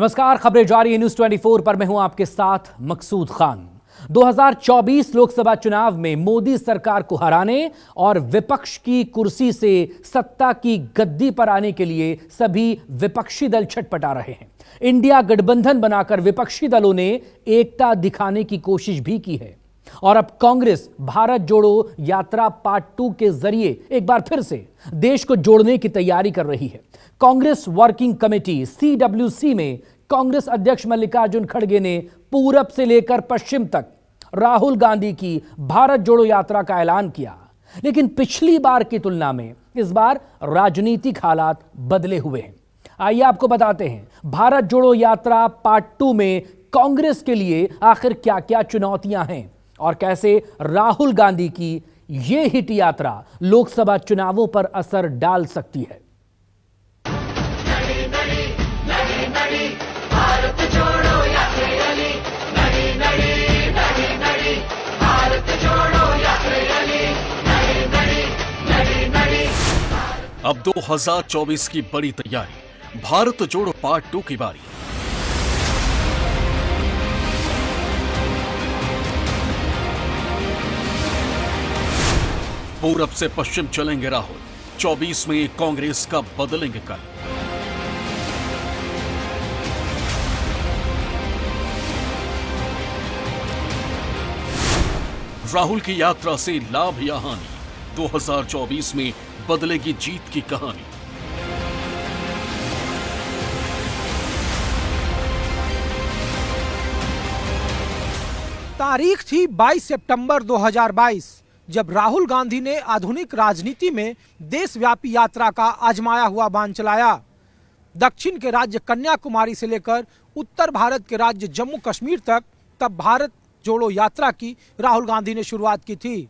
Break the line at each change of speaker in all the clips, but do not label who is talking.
नमस्कार, खबरें जारी है न्यूज 24 पर। मैं हूं आपके साथ मकसूद खान। 2024 लोकसभा चुनाव में मोदी सरकार को हराने और विपक्ष की कुर्सी से सत्ता की गद्दी पर आने के लिए सभी विपक्षी दल छटपटा रहे हैं। इंडिया गठबंधन बनाकर विपक्षी दलों ने एकता दिखाने की कोशिश भी की है और अब कांग्रेस भारत जोड़ो यात्रा पार्ट 2 के जरिए एक बार फिर से देश को जोड़ने की तैयारी कर रही है। कांग्रेस वर्किंग कमेटी CWC में कांग्रेस अध्यक्ष मल्लिकार्जुन खड़गे ने पूरब से लेकर पश्चिम तक राहुल गांधी की भारत जोड़ो यात्रा का ऐलान किया, लेकिन पिछली बार की तुलना में इस बार राजनीतिक हालात बदले हुए हैं। आइए आपको बताते हैं भारत जोड़ो यात्रा पार्ट 2 में कांग्रेस के लिए आखिर क्या क्या चुनौतियां हैं और कैसे राहुल गांधी की यह हिट यात्रा लोकसभा चुनावों पर असर डाल सकती है।
अब 2024 की बड़ी तैयारी, भारत जोड़ो पार्ट 2 की बारी। पूरब से पश्चिम चलेंगे राहुल, 24 में कांग्रेस का बदलेंगे कल। राहुल की यात्रा से लाभ या हानि, 2024 में बदलेगी जीत की कहानी।
तारीख थी 22 सितंबर 2022, जब राहुल गांधी ने आधुनिक राजनीति में देशव्यापी यात्रा का आजमाया हुआ बाण चलाया। दक्षिण के राज्य कन्याकुमारी से लेकर उत्तर भारत के राज्य जम्मू कश्मीर तक तब भारत जोड़ो यात्रा की राहुल गांधी ने शुरुआत की थी।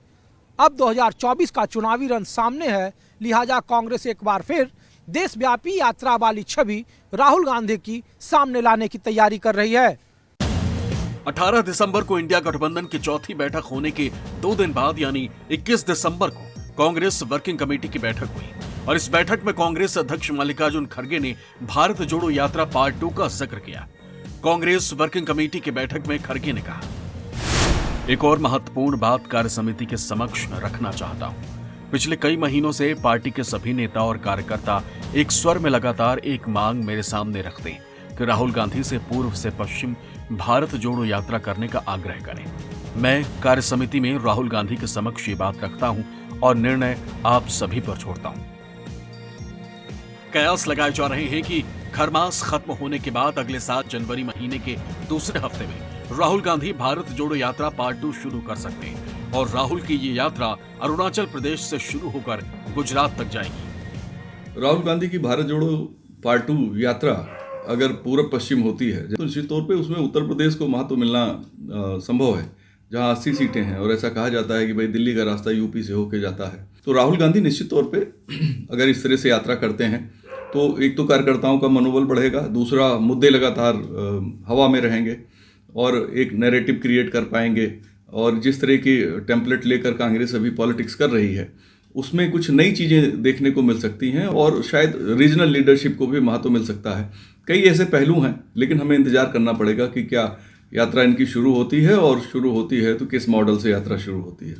अब 2024 का चुनावी रण सामने है, लिहाजा कांग्रेस एक बार फिर देशव्यापी यात्रा वाली छवि राहुल गांधी की सामने लाने की तैयारी कर रही है।
18 दिसंबर को इंडिया गठबंधन की चौथी बैठक होने के 2 दिन बाद यानी 21 दिसंबर को कांग्रेस वर्किंग कमेटी की बैठक हुई और इस बैठक में कांग्रेस अध्यक्ष मल्लिकार्जुन खड़गे ने भारत जोड़ो यात्रा पार्ट 2 का जिक्र किया। कांग्रेस वर्किंग कमेटी की बैठक में खड़गे ने कहा, एक और महत्वपूर्ण बात कार्य समिति के समक्ष रखना चाहता हूं। पिछले कई महीनों से पार्टी के सभी नेता और कार्यकर्ता एक स्वर में लगातार एक मांग मेरे सामने रखते हैं कि राहुल गांधी से पूर्व से पश्चिम भारत जोड़ो यात्रा करने का आग्रह करें। मैं कार्य समिति में राहुल गांधी के समक्ष ये बात रखता हूं और निर्णय आप सभी पर छोड़ता हूं। कयास लगाए जा रहे हैं कि खरमास खत्म होने के बाद अगले साल जनवरी महीने के दूसरे हफ्ते में राहुल गांधी भारत जोड़ो यात्रा पार्ट 2 शुरू कर सकते हैं और राहुल की ये यात्रा अरुणाचल प्रदेश से शुरू होकर गुजरात तक जाएगी।
राहुल गांधी की भारत जोड़ो पार्ट 2 यात्रा अगर पूरब पश्चिम होती है तो निश्चित तौर पे उसमें उत्तर प्रदेश को महत्व मिलना संभव है, जहां 80 सीटें हैं और ऐसा कहा जाता है कि भाई दिल्ली का रास्ता यूपी से होके जाता है। तो राहुल गांधी निश्चित तौर पे अगर इस तरह से यात्रा करते हैं तो एक तो कार्यकर्ताओं का मनोबल बढ़ेगा, दूसरा मुद्दे लगातार हवा में रहेंगे और एक नैरेटिव क्रिएट कर पाएंगे और जिस तरह की टेम्पलेट लेकर कांग्रेस अभी पॉलिटिक्स कर रही है उसमें कुछ नई चीज़ें देखने को मिल सकती हैं और शायद रीजनल लीडरशिप को भी महत्व मिल सकता है। कई ऐसे पहलू हैं, लेकिन हमें इंतजार करना पड़ेगा कि क्या यात्रा इनकी शुरू होती है और शुरू होती है तो किस मॉडल से यात्रा शुरू होती है।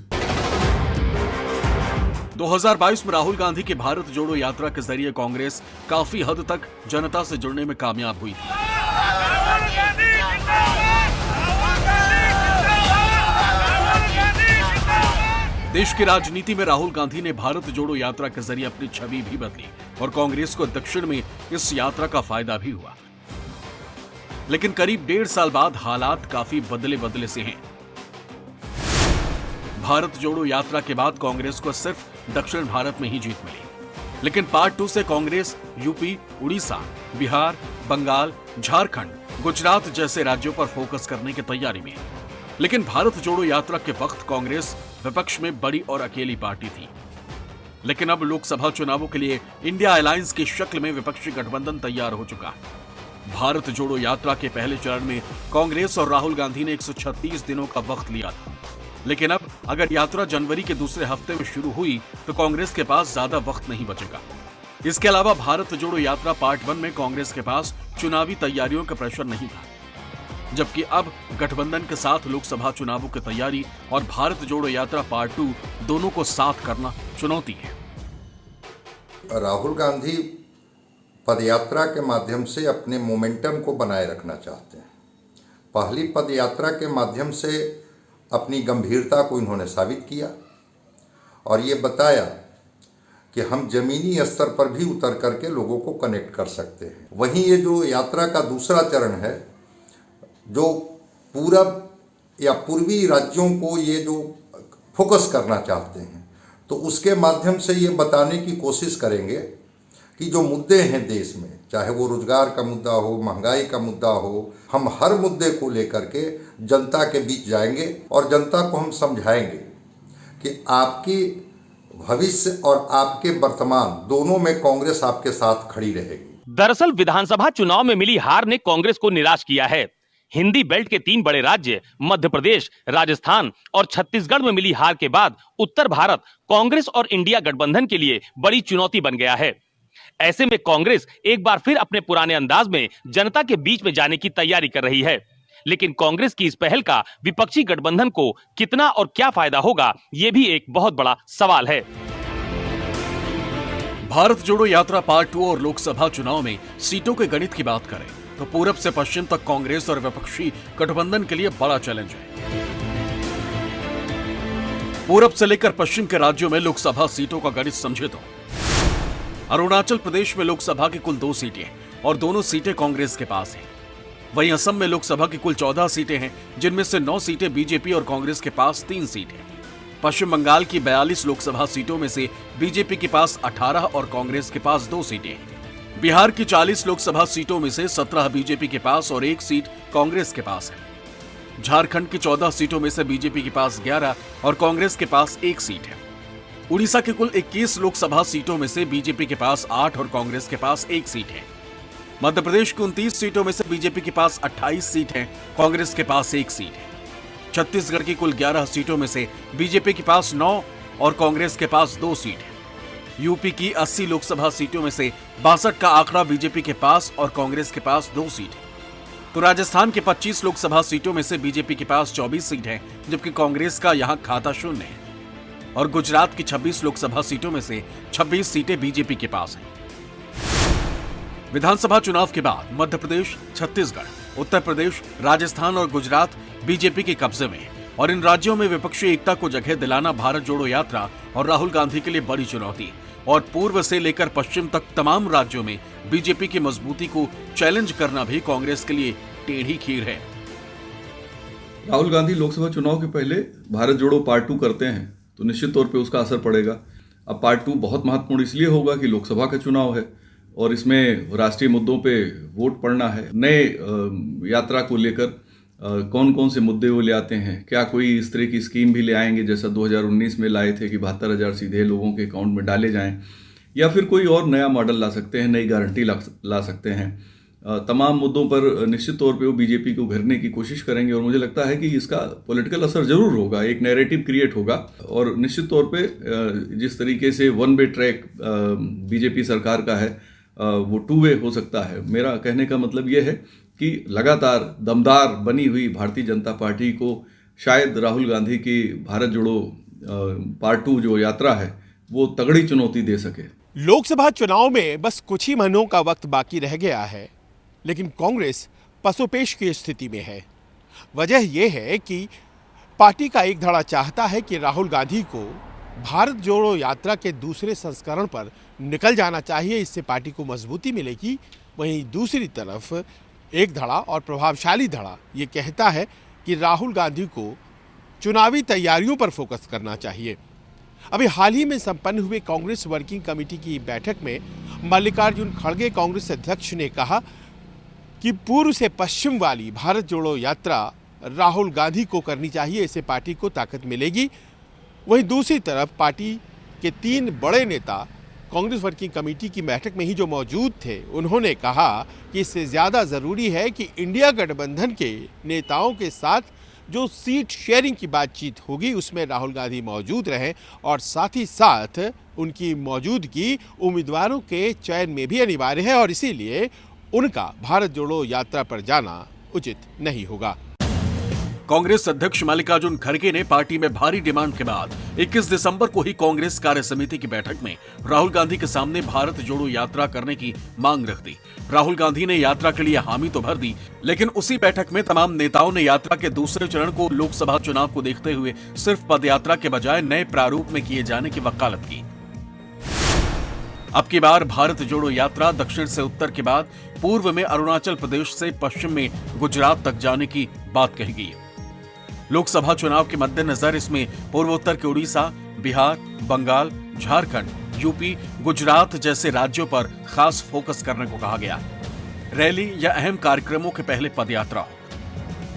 2022 में राहुल गांधी की भारत जोड़ो यात्रा के जरिए कांग्रेस काफी हद तक जनता से जुड़ने में कामयाब हुई थी। देश की राजनीति में राहुल गांधी ने भारत जोड़ो यात्रा के जरिए अपनी छवि भी बदली और कांग्रेस को दक्षिण में इस यात्रा का फायदा भी हुआ। लेकिन करीब 1.5 साल बाद हालात काफी बदले से हैं। भारत जोड़ो यात्रा के बाद कांग्रेस को सिर्फ दक्षिण भारत में ही जीत मिली, लेकिन पार्ट 2 से कांग्रेस यूपी, उड़ीसा, बिहार, बंगाल, झारखंड, गुजरात जैसे राज्यों पर फोकस करने की तैयारी में है। लेकिन भारत जोड़ो यात्रा के वक्त कांग्रेस विपक्ष में बड़ी और अकेली पार्टी थी, लेकिन अब लोकसभा चुनावों के लिए इंडिया अलायंस की शक्ल में विपक्षी गठबंधन तैयार हो चुका है। भारत जोड़ो यात्रा के पहले चरण में कांग्रेस और राहुल गांधी ने 136 दिनों का वक्त लिया था, लेकिन अब अगर यात्रा जनवरी के दूसरे हफ्ते में शुरू हुई तो कांग्रेस के पास ज्यादा वक्त नहीं बचेगा। इसके अलावा भारत जोड़ो यात्रा पार्ट 1 में कांग्रेस के पास चुनावी तैयारियों का प्रेशर नहीं था, जबकि अब गठबंधन के साथ लोकसभा चुनावों की तैयारी और भारत जोड़ो यात्रा पार्ट 2 दोनों को साथ करना चुनौती है।
राहुल गांधी पदयात्रा के माध्यम से अपने मोमेंटम को बनाए रखना चाहते हैं। पहली पदयात्रा के माध्यम से अपनी गंभीरता को इन्होंने साबित किया और ये बताया कि हम जमीनी स्तर पर भी उतर करके लोगों को कनेक्ट कर सकते हैं। वहीं ये जो यात्रा का दूसरा चरण है, जो पूरब या पूर्वी राज्यों को ये जो फोकस करना चाहते हैं, तो उसके माध्यम से ये बताने की कोशिश करेंगे कि जो मुद्दे हैं देश में, चाहे वो रोजगार का मुद्दा हो, महंगाई का मुद्दा हो, हम हर मुद्दे को लेकर के जनता के बीच जाएंगे और जनता को हम समझाएंगे कि आपकी भविष्य और आपके वर्तमान दोनों में कांग्रेस आपके साथ खड़ी रहेगी।
दरअसल विधानसभा चुनाव में मिली हार ने कांग्रेस को निराश किया है। हिंदी बेल्ट के 3 बड़े राज्य मध्य प्रदेश, राजस्थान और छत्तीसगढ़ में मिली हार के बाद उत्तर भारत कांग्रेस और इंडिया गठबंधन के लिए बड़ी चुनौती बन गया है। ऐसे में कांग्रेस एक बार फिर अपने पुराने अंदाज में जनता के बीच में जाने की तैयारी कर रही है, लेकिन कांग्रेस की इस पहल का विपक्षी गठबंधन को कितना और क्या फायदा होगा, ये भी एक बहुत बड़ा सवाल है।
भारत जोड़ो यात्रा पार्ट 2 और लोकसभा चुनाव में सीटों के गणित की बात करें तो पूरब से पश्चिम तक कांग्रेस और विपक्षी गठबंधन के लिए बड़ा चैलेंज है। पूरब से लेकर पश्चिम के राज्यों में लोकसभा सीटों का गणित समझे तो अरुणाचल प्रदेश में लोकसभा की कुल 2 सीटें और दोनों सीटें कांग्रेस के पास हैं। वहीं असम में लोकसभा की कुल 14 सीटें हैं, जिनमें से 9 सीटें बीजेपी और कांग्रेस के पास 3 सीटें। पश्चिम बंगाल की 42 लोकसभा सीटों में से बीजेपी के पास 18 और कांग्रेस के पास 2 सीटें। बिहार की 40 लोकसभा सीटों में से 17 बीजेपी के पास और 1 सीट कांग्रेस के पास है। झारखंड की 14 सीटों में से बीजेपी के पास 11 और कांग्रेस के पास 1 सीट है। उड़ीसा की कुल 21 लोकसभा सीटों में से बीजेपी के पास 8 और कांग्रेस के पास 1 सीट है। मध्य प्रदेश की 29 सीटों में से बीजेपी के पास 28 सीट है, कांग्रेस के पास 1 सीट है। छत्तीसगढ़ की कुल 11 सीटों में से बीजेपी के पास 9 और कांग्रेस के पास 2 सीट है। यूपी की 80 लोकसभा सीटों में से 62 का आंकड़ा बीजेपी के पास और कांग्रेस के पास 2 सीट है। तो राजस्थान के 25 लोकसभा सीटों में से बीजेपी के पास 24 सीट है, जबकि कांग्रेस का यहां खाता शून्य है। और गुजरात की 26 लोकसभा सीटों में से 26 सीटें बीजेपी के पास हैं। विधानसभा चुनाव के बाद मध्य प्रदेश, छत्तीसगढ़, उत्तर प्रदेश, राजस्थान और गुजरात बीजेपी के कब्जे में और इन राज्यों में विपक्षी एकता को जगह दिलाना भारत जोड़ो यात्रा और राहुल गांधी के लिए बड़ी चुनौती और पूर्व से लेकर पश्चिम तक तमाम राज्यों में बीजेपी की मजबूती को चैलेंज करना भी कांग्रेस के लिए टेढ़ी खीर है।
राहुल गांधी लोकसभा चुनाव के पहले भारत जोड़ो पार्ट 2 करते हैं तो निश्चित तौर पे उसका असर पड़ेगा। अब पार्ट 2 बहुत महत्वपूर्ण इसलिए होगा कि लोकसभा का चुनाव है और इसमें राष्ट्रीय मुद्दों पे वोट पड़ना है। नए यात्रा को लेकर कौन कौन से मुद्दे वो ले आते हैं, क्या कोई इस तरह की स्कीम भी ले आएंगे जैसा 2019 में लाए थे कि 72,000 सीधे लोगों के अकाउंट में डाले जाएं, या फिर कोई और नया मॉडल ला सकते हैं, नई गारंटी ला सकते हैं। तमाम मुद्दों पर निश्चित तौर पे वो बीजेपी को घेरने की कोशिश करेंगे और मुझे लगता है कि इसका पॉलिटिकल असर जरूर होगा, एक नैरेटिव क्रिएट होगा। और निश्चित तौर पे जिस तरीके से 1 वे ट्रैक बीजेपी सरकार का है वो 2 वे हो सकता है। मेरा कहने का मतलब ये है कि लगातार दमदार बनी हुई भारतीय जनता पार्टी को शायद राहुल गांधी की भारत जोड़ो पार्ट 2 जो यात्रा है वो तगड़ी चुनौती दे सके।
लोकसभा चुनाव में बस कुछ ही महीनों का वक्त बाकी रह गया है, लेकिन कांग्रेस पसोपेश की स्थिति में है। वजह यह है कि पार्टी का एक धड़ा चाहता है कि राहुल गांधी को भारत जोड़ो यात्रा के दूसरे संस्करण पर निकल जाना चाहिए, इससे पार्टी को मजबूती मिलेगी। वहीं दूसरी तरफ एक धड़ा और प्रभावशाली धड़ा ये कहता है कि राहुल गांधी को चुनावी तैयारियों पर फोकस करना चाहिए। अभी हाल ही में संपन्न हुए कांग्रेस वर्किंग कमेटी की बैठक में मल्लिकार्जुन खड़गे कांग्रेस अध्यक्ष ने कहा कि पूर्व से पश्चिम वाली भारत जोड़ो यात्रा राहुल गांधी को करनी चाहिए, इससे पार्टी को ताकत मिलेगी। वहीं दूसरी तरफ पार्टी के 3 बड़े नेता कांग्रेस वर्किंग कमेटी की बैठक में ही जो मौजूद थे, उन्होंने कहा कि इससे ज़्यादा ज़रूरी है कि इंडिया गठबंधन के नेताओं के साथ जो सीट शेयरिंग की बातचीत होगी उसमें राहुल गांधी मौजूद रहें और साथ ही साथ उनकी मौजूदगी उम्मीदवारों के चयन में भी अनिवार्य है और इसीलिए उनका भारत जोड़ो यात्रा पर जाना उचित नहीं होगा।
कांग्रेस अध्यक्ष मल्लिकार्जुन खड़गे ने पार्टी में भारी डिमांड के बाद 21 दिसंबर को ही कांग्रेस कार्य समिति की बैठक में राहुल गांधी के सामने भारत जोड़ो यात्रा करने की मांग रख दी। राहुल गांधी ने यात्रा के लिए हामी तो भर दी, लेकिन उसी बैठक में तमाम नेताओं ने यात्रा के दूसरे चरण को लोकसभा चुनाव को देखते हुए सिर्फ पदयात्रा के बजाय नए प्रारूप में किए जाने की वकालत की। अब की बार भारत जोड़ो यात्रा दक्षिण से उत्तर के बाद पूर्व में अरुणाचल प्रदेश से पश्चिम में गुजरात तक जाने की बात कही गई है। लोकसभा चुनाव के मद्देनजर इसमें पूर्वोत्तर के उड़ीसा, बिहार, बंगाल, झारखंड, यूपी, गुजरात जैसे राज्यों पर खास फोकस करने को कहा गया। रैली या अहम कार्यक्रमों के पहले पदयात्रा हो,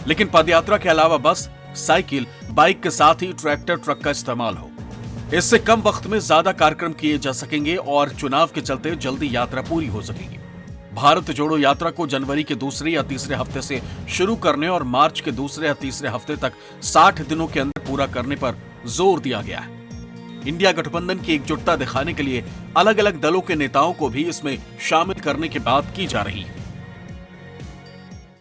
लेकिन पदयात्रा के अलावा बस, साइकिल, बाइक के साथ ही ट्रैक्टर, ट्रक का इस्तेमाल हो। इससे कम वक्त में ज्यादा कार्यक्रम किए जा सकेंगे और चुनाव के चलते जल्दी यात्रा पूरी हो सकेगी। भारत जोड़ो यात्रा को जनवरी के दूसरे या तीसरे हफ्ते से शुरू करने और मार्च के दूसरे या तीसरे हफ्ते तक 60 दिनों के अंदर पूरा करने पर जोर दिया गया है। इंडिया गठबंधन की एकजुटता दिखाने के लिए अलग अलग दलों के नेताओं को भी इसमें शामिल करने की बात की जा रही है।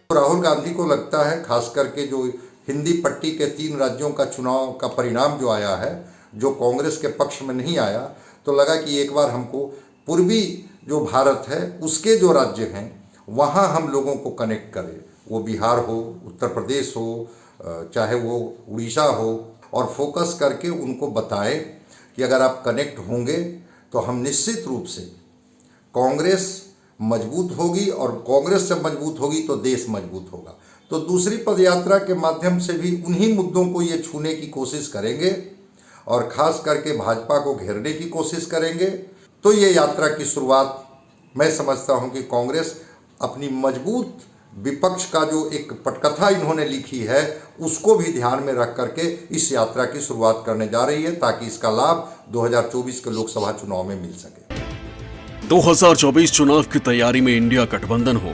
राहुल गांधी को लगता है, खास करके जो हिंदी पट्टी के 3 राज्यों का चुनाव का परिणाम जो आया है, जो कांग्रेस के पक्ष में नहीं आया, तो लगा कि एक बार हमको पूर्वी जो भारत है उसके जो राज्य हैं वहाँ हम लोगों को कनेक्ट करें, वो बिहार हो, उत्तर प्रदेश हो, चाहे वो उड़ीसा हो, और फोकस करके उनको बताएं कि अगर आप कनेक्ट होंगे तो हम निश्चित रूप से कांग्रेस मजबूत होगी, और कांग्रेस जब मजबूत होगी तो देश मजबूत होगा। तो दूसरी पदयात्रा के माध्यम से भी उन्हीं मुद्दों को ये छूने की कोशिश करेंगे और खास करके भाजपा को घेरने की कोशिश करेंगे। तो ये यात्रा की शुरुआत मैं समझता हूं कि कांग्रेस अपनी मजबूत विपक्ष का जो एक पटकथा इन्होंने लिखी है उसको भी ध्यान में रख करके इस यात्रा की शुरुआत करने जा रही है, ताकि इसका लाभ 2024 के लोकसभा चुनाव में मिल सके।
2024 चुनाव की तैयारी में इंडिया गठबंधन हो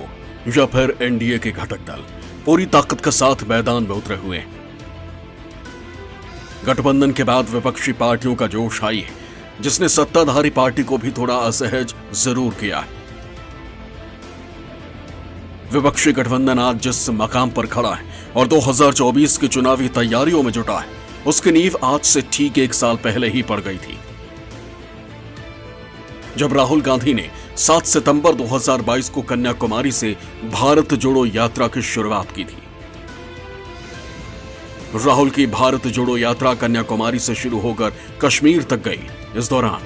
या फिर एनडीए के घटक दल पूरी ताकत के साथ मैदान में उतरे हुए हैं। गठबंधन के बाद विपक्षी पार्टियों का जोश आई है, जिसने सत्ताधारी पार्टी को भी थोड़ा असहज जरूर किया है। विपक्षी गठबंधन आज जिस मकाम पर खड़ा है और 2024 की चुनावी तैयारियों में जुटा है, उसकी नींव आज से ठीक 1 साल पहले ही पड़ गई थी, जब राहुल गांधी ने 7 सितंबर 2022 को कन्याकुमारी से भारत जोड़ो यात्रा की शुरुआत की थी। राहुल की भारत जोड़ो यात्रा कन्याकुमारी से शुरू होकर कश्मीर तक गई। इस दौरान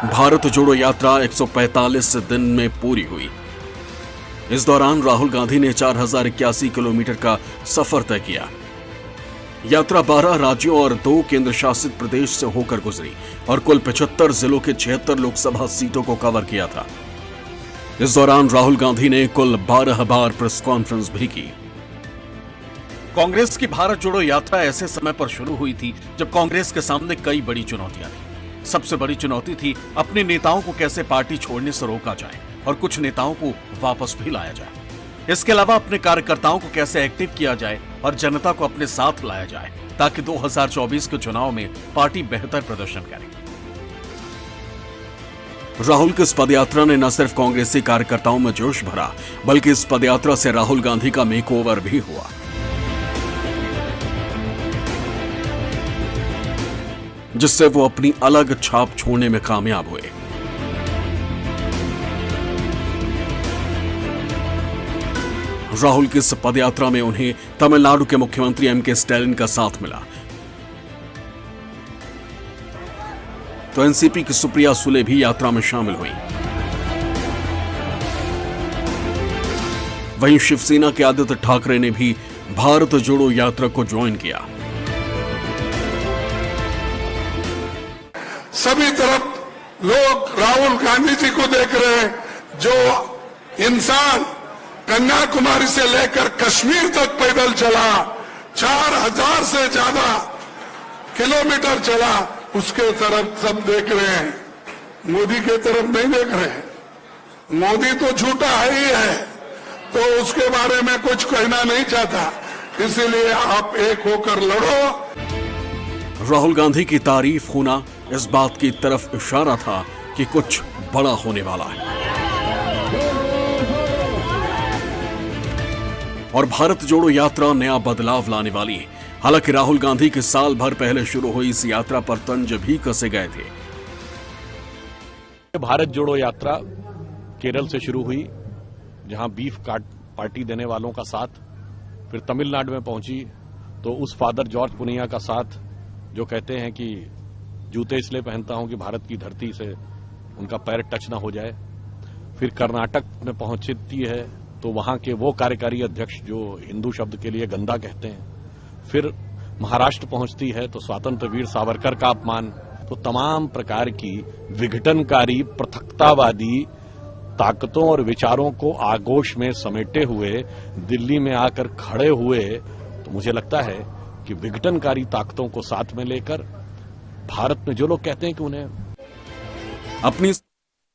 भारत जोड़ो यात्रा 145 दिन में पूरी हुई। इस दौरान राहुल गांधी ने 4081 किलोमीटर का सफर तय किया। यात्रा 12 राज्यों और 2 केंद्र शासित प्रदेश से होकर गुजरी और कुल 75 जिलों के 76 लोकसभा सीटों को कवर किया था। इस दौरान राहुल गांधी ने कुल 12 बार प्रेस कॉन्फ्रेंस भी की। कांग्रेस की भारत जोड़ो यात्रा ऐसे समय पर शुरू हुई थी जब कांग्रेस के सामने कई बड़ी चुनौतियां थी। सबसे बड़ी चुनौती थी अपने नेताओं को कैसे पार्टी छोड़ने से रोका जाए और कुछ नेताओं को वापस भी लाया जाए। इसके अलावा अपने कार्यकर्ताओं को कैसे एक्टिव किया जाए और जनता को अपने साथ लाया जाए, ताकि 2024 के चुनाव में पार्टी बेहतर प्रदर्शन करे। राहुल की इस पदयात्रा ने न सिर्फ कांग्रेसी कार्यकर्ताओं में जोश भरा, बल्कि इस पदयात्रा से राहुल गांधी का मेकओवर भी हुआ। जिससे वो अपनी अलग छाप छोड़ने में कामयाब हुए। राहुल की इस पदयात्रा में उन्हें तमिलनाडु के मुख्यमंत्री एम के स्टैलिन का साथ मिला, तो एनसीपी की सुप्रिया सुले भी यात्रा में शामिल हुई। वहीं शिवसेना के आदित्य ठाकरे ने भी भारत जोड़ो यात्रा को ज्वाइन किया।
सभी तरफ लोग राहुल गांधी जी को देख रहे हैं, जो इंसान कन्याकुमारी से लेकर कश्मीर तक पैदल चला, 4000 से ज्यादा किलोमीटर चला, उसके तरफ सब देख रहे हैं। मोदी के तरफ नहीं देख रहे हैं। मोदी तो झूठा है ही है, तो उसके बारे में कुछ कहना नहीं चाहता, इसीलिए आप एक होकर लड़ो।
राहुल गांधी की तारीफ होना इस बात की तरफ इशारा था कि कुछ बड़ा होने वाला है। और भारत जोड़ो यात्रा नया बदलाव लाने वाली है। हालांकि राहुल गांधी के साल भर पहले शुरू हुई इस यात्रा पर तंज भी कसे गए थे।
भारत जोड़ो यात्रा केरल से शुरू हुई, जहां बीफ काट पार्टी देने वालों का साथ, फिर तमिलनाडु में पहुंची तो उस फादर जॉर्ज पुनिया का साथ, जो कहते हैं कि जूते इसलिए पहनता हूं कि भारत की धरती से उनका पैर टच ना हो जाए। फिर कर्नाटक में पहुंचती है तो वहां के वो कार्यकारी अध्यक्ष जो हिंदू शब्द के लिए गंदा कहते हैं। फिर महाराष्ट्र पहुंचती है तो स्वतंत्र वीर सावरकर का अपमान। तो तमाम प्रकार की विघटनकारी पृथकतावादी ताकतों और विचारों को आगोश में समेटे हुए दिल्ली में आकर खड़े हुए, तो मुझे लगता है कि विघटनकारी ताकतों को साथ में लेकर भारत में जो लोग कहते हैं कि उन्हें
अपनी